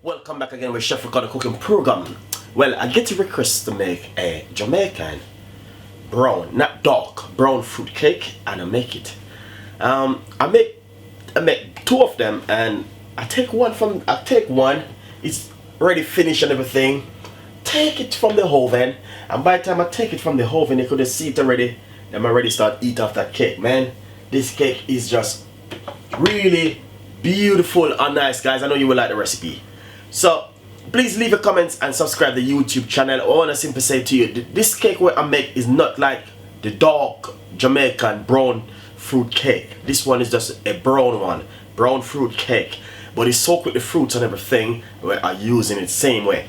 Welcome back again with Chef Ricardo cooking program. Well, I get a request to make a Jamaican brown, not dark, brown fruit cake, and I make it. I make two of them, and I take one. It's already finished and everything. Take it from the oven, and by the time I take it from the oven, you could see it already. I'm already start eat off that cake, man. This cake is just really beautiful and nice, guys. I know you will like the recipe. So please leave a comments and subscribe to the YouTube channel. I want to simply say to you, this cake what I make is not like the dark Jamaican brown fruit cake. This one is just a brown one, brown fruit cake, but it's soaked with the fruits and everything. Where I use in it same way.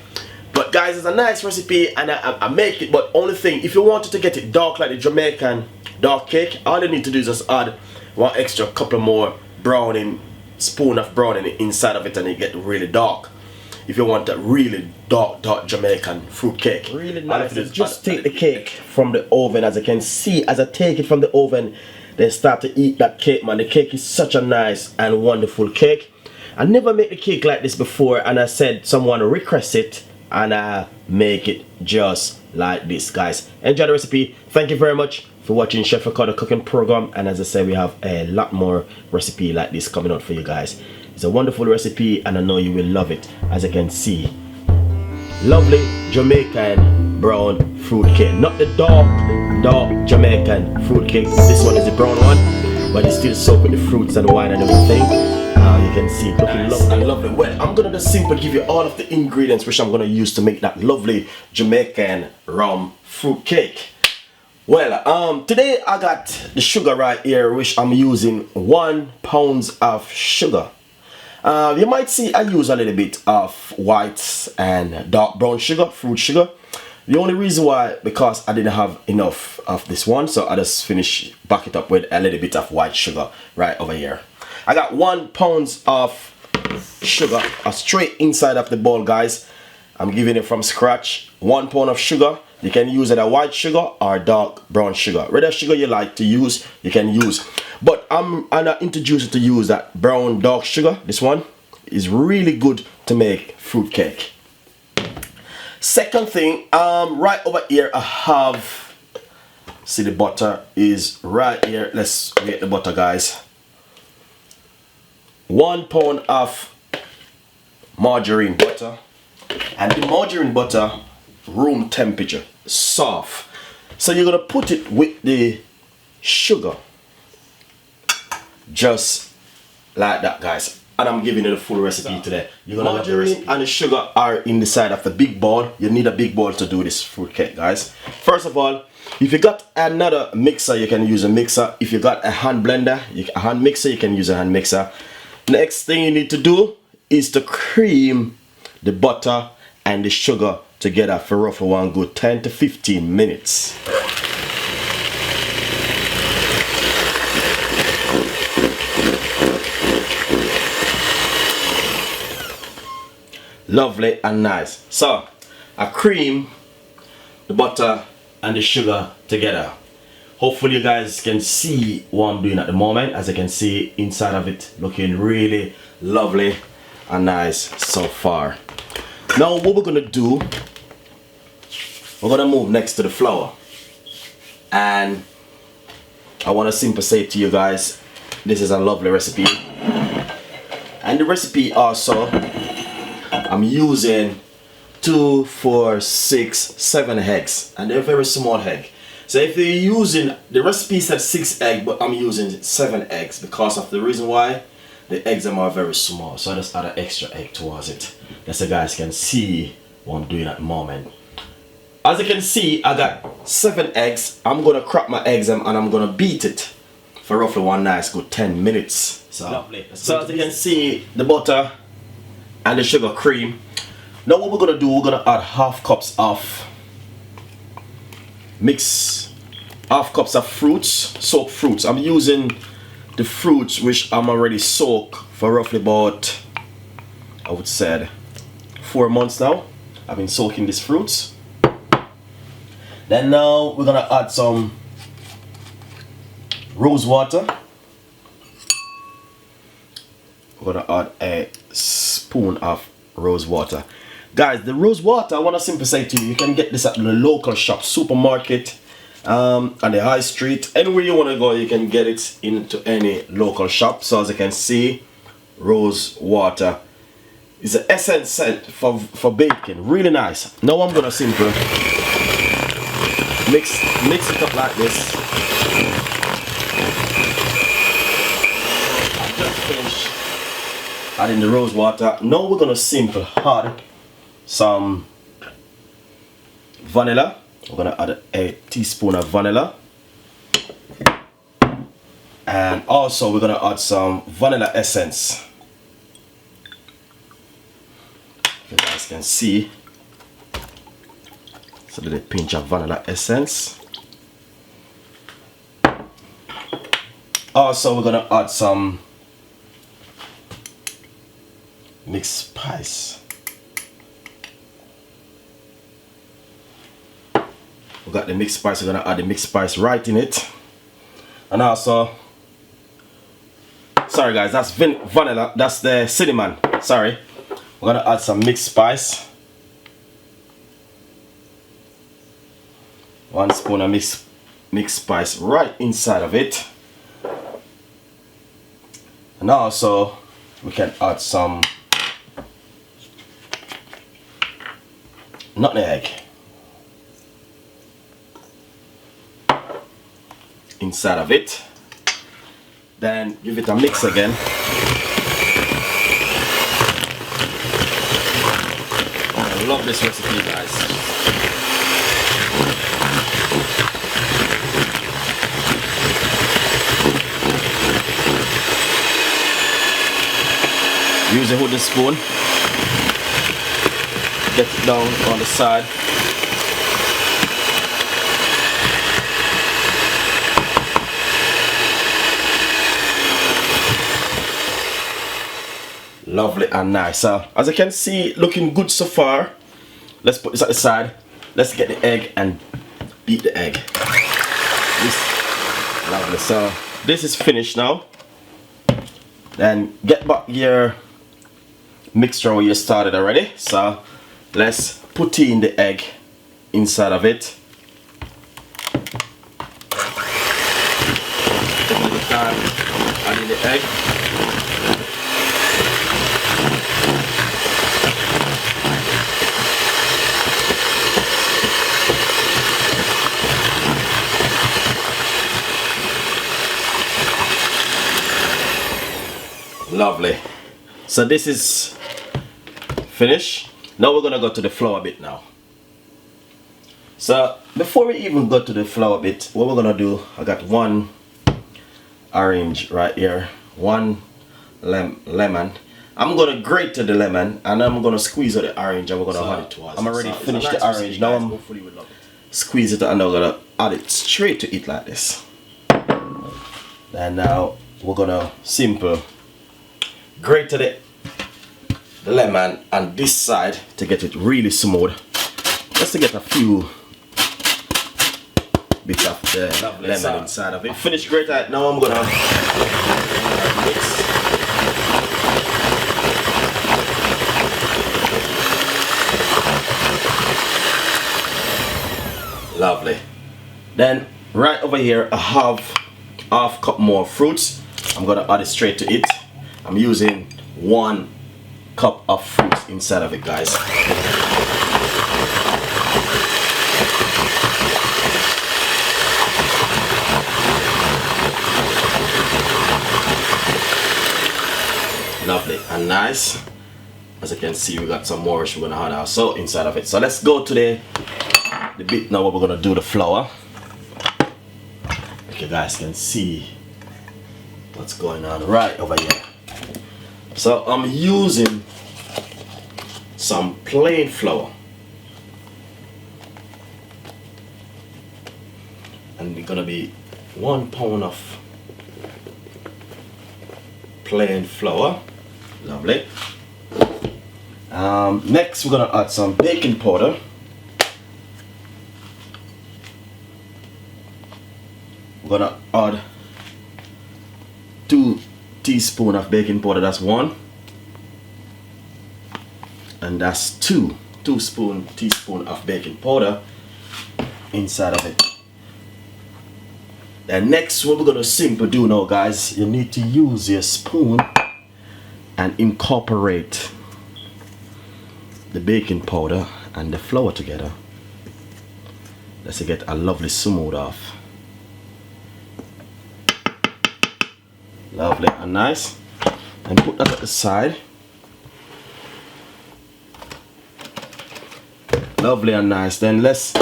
But guys, it's a nice recipe, and I make it. But only thing, if you wanted to get it dark like the Jamaican dark cake, all you need to do is just add one extra couple more browning spoon of browning inside of it, and it get really dark. If you want a really dark Jamaican fruit cake, really nice. Just take the cake from the oven. As I can see, as I take it from the oven, then start to eat that cake, man. The cake is such a nice and wonderful cake. I never made the cake like this before, and I said someone request it, and I make it just like this, guys. Enjoy the recipe. Thank you very much for watching Chef Ricardo cooking program, and as I said, we have a lot more recipe like this coming out for you guys. It's a wonderful recipe, and I know you will love it. As you can see, lovely Jamaican brown fruit cake, not the dark Jamaican fruit cake. This one is the brown one, but it's still soaked with the fruits and wine and everything. You can see it looking lovely, lovely. Well, I'm gonna just simply give you all of the ingredients which I'm gonna use to make that lovely Jamaican rum fruit cake. Well, today I got the sugar right here, which I'm using 1 pound of sugar. You might see I use a little bit of white and dark brown sugar, fruit sugar. The only reason why, because I didn't have enough of this one, so I just back it up with a little bit of white sugar right over here. I got 1 pound of sugar straight inside of the bowl, guys. I'm giving it from scratch. 1 pound of sugar. You can use either white sugar or dark brown sugar. Whatever sugar you like to use, you can use. But I'm not introduced to use that brown dark sugar. This one is really good to make fruit cake. Second thing, right over here I have, see the butter is right here. Let's get the butter, guys. 1 pound of margarine butter, and the margarine butter room temperature, soft. So you're gonna put it with the sugar, just like that, guys. And I'm giving you the full recipe today. You're gonna have the recipe. And the sugar are in the side of the big bowl. You need a big bowl to do this fruit cake, guys. First of all, if you got another mixer, you can use a mixer. If you got a hand blender, a hand mixer, you can use a hand mixer. Next thing you need to do is to cream the butter and the sugar together for roughly one good 10 to 15 minutes. Lovely and nice. So I cream the butter and the sugar together. Hopefully you guys can see what I'm doing at the moment. As you can see, inside of it looking really lovely and nice so far. Now what we're gonna do, we're gonna move next to the flour, and I want to simply say to you guys, this is a lovely recipe. And the recipe also, I'm using 2, 4, 6, 7 eggs, and they're very small egg. So if you're using, the recipe said 6 eggs, but I'm using 7 eggs because of the reason why the eggs are very small. So I just add an extra egg towards it. That's so you guys can see what I'm doing at the moment. As you can see, I got 7 eggs. I'm gonna crack my eggs and I'm gonna beat it for roughly one nice good 10 minutes. So lovely. So as you can see, the butter and the sugar cream. Now what we're gonna do, we're gonna add half cups of fruits, soaked fruits. I'm using the fruits which I'm already soaked for roughly about, I would say, 4 months now. I've been soaking these fruits. Then now we're gonna add some rose water. We're gonna add a spoon of rose water. Guys, the rose water, I want to simply say to you, you can get this at the local shop, supermarket, on the high street. Anywhere you want to go, you can get it into any local shop. So as you can see, rose water is an essence scent for baking. Really nice. Now I'm going to simply mix it up like this. I just finished adding the rose water. Now we're going to simply add some vanilla. We're going to add a teaspoon of vanilla. And also we're going to add some vanilla essence. You guys can see. So a little pinch of vanilla essence. Also we're going to add some mixed spice. We got the mixed spice, we're gonna add the mixed spice right in it. And also, sorry guys, that's vanilla, that's the cinnamon, sorry. We're gonna add some mixed spice. 1 spoon of mixed spice right inside of it. And also, we can add some nutmeg inside of it. Then give it a mix again. I love this recipe, guys. Use a wooden spoon. Get it down on the side. Lovely and nice. So as you can see, looking good so far. Let's put this at the side. Let's get the egg and beat the egg. Lovely. So this is finished now. Then get back your mixture where you started already. So let's put in the egg inside of it. Take a little time adding the egg. Lovely. So this is finished. Now we're gonna go to the flour bit now. So before we even go to the flour bit, what we're gonna do, I got 1 orange right here, 1 lemon. I'm gonna grate the lemon and I'm gonna squeeze out the orange and we're gonna add it to us. I'm already finished the orange. Now I'm squeeze it and I'm gonna add it straight to it like this. And now we're gonna simple grate the lemon on this side to get it really smooth. Just to get a few bits of the lemon inside of it. Finished grate it. Now I'm gonna mix. Lovely. Then right over here I have half cup more fruits. I'm gonna add it straight to it. I'm using 1 cup of fruits inside of it, guys. Lovely and nice. As you can see, we got some more which we're gonna add also inside of it. So let's go to the bit now where we're gonna do the flour. Okay, you guys can see what's going on right over here. So I'm using some plain flour, and it's gonna be 1 pound of plain flour. Lovely. Next we're gonna add some baking powder. We're gonna add 2 teaspoons of baking powder, that's 1. and that's two teaspoon of baking powder inside of it. And next, what we're gonna simply do now, guys, you need to use your spoon and incorporate the baking powder and the flour together. Let's get a lovely smooth off. Lovely and nice. And put that at the side. Lovely and nice. Then let's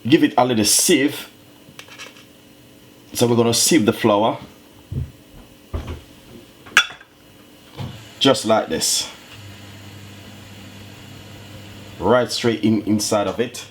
give it a little sieve. So we're gonna sieve the flour just like this, right straight inside of it.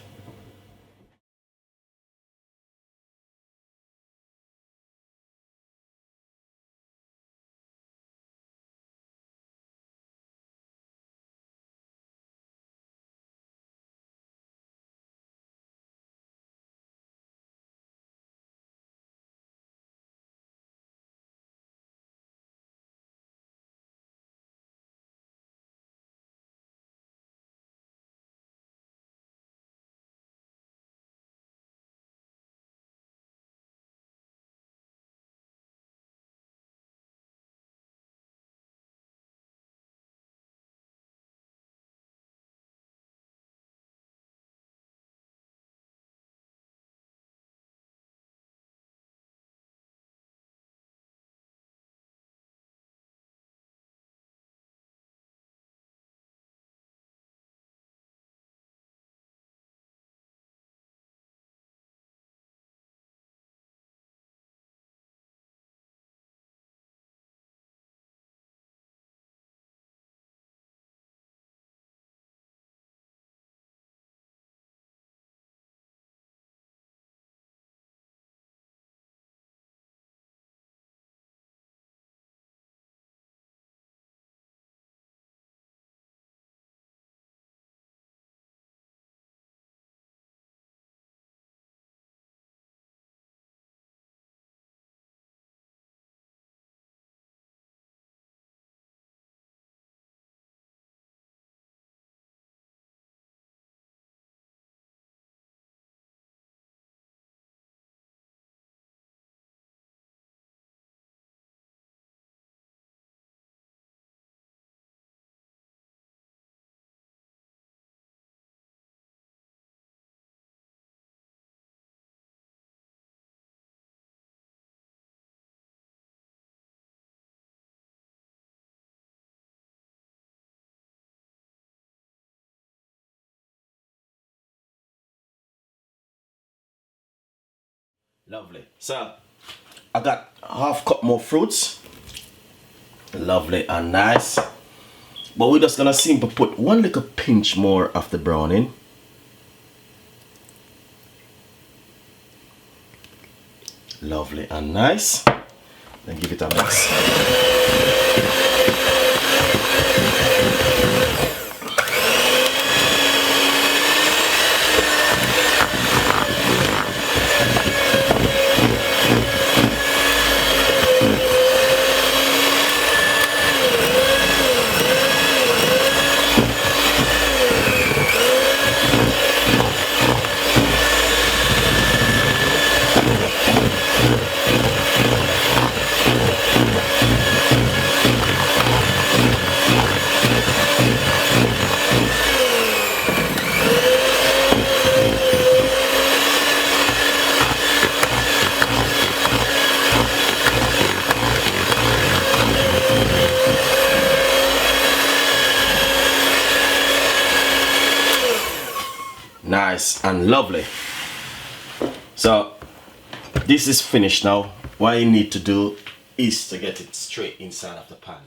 Lovely. So I got half cup more fruits. Lovely and nice. But we're just gonna simply put one little pinch more of the browning. Lovely and nice. Then give it a mix. Nice and lovely. So this is finished now. What you need to do is to get it straight inside of the pan.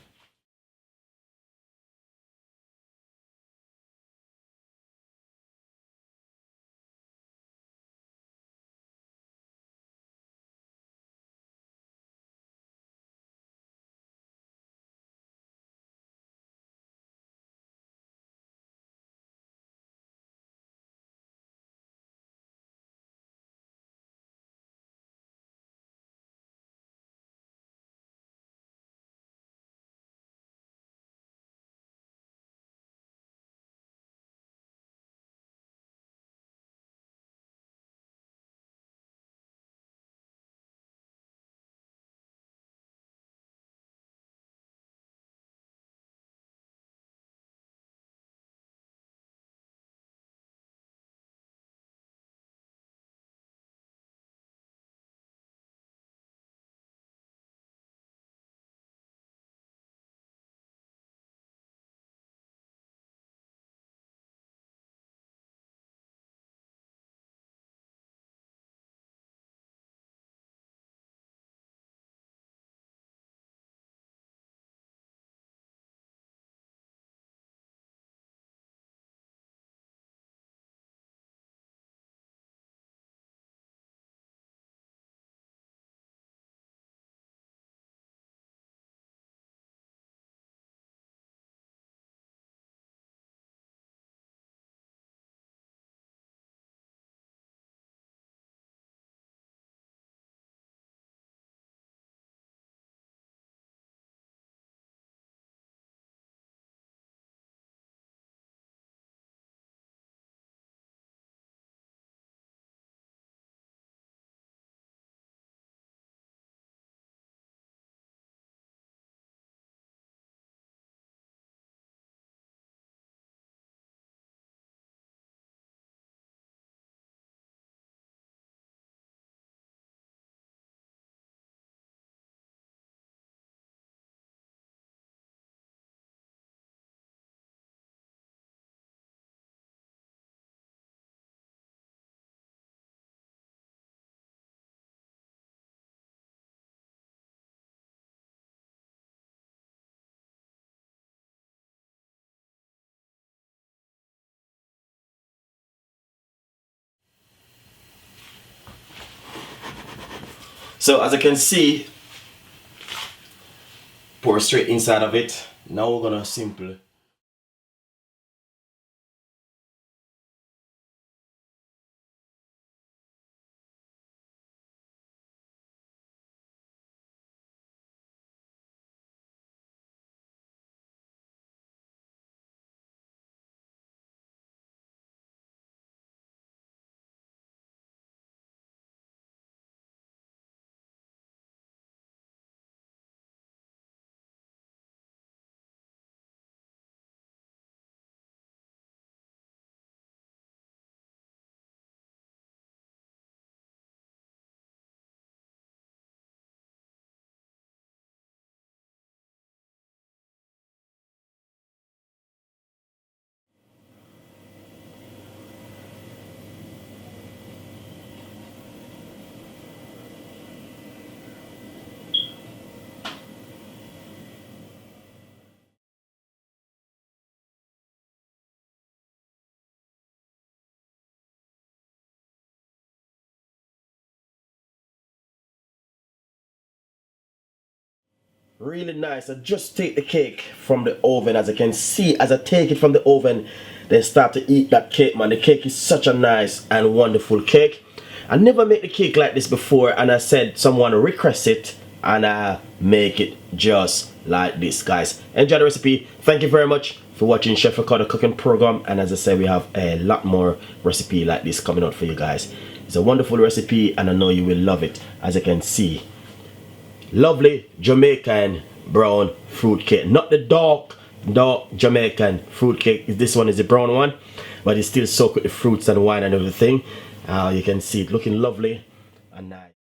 So as you can see, pour straight inside of it. Now we're gonna simply really nice. I just take the cake from the oven. As you can see, as I take it from the oven, then start to eat that cake, man. The cake is such a nice and wonderful cake. I never made the cake like this before, and I said someone request it, and I make it just like this, guys. Enjoy the recipe. Thank you very much for watching Chef Ricardo cooking program, and as I said, we have a lot more recipe like this coming out for you guys. It's a wonderful recipe, and I know you will love it. As you can see, lovely Jamaican brown fruit cake, not the dark Jamaican fruit cake. This one is the brown one, but it's still soaked with the fruits and wine and everything. You can see it looking lovely and nice.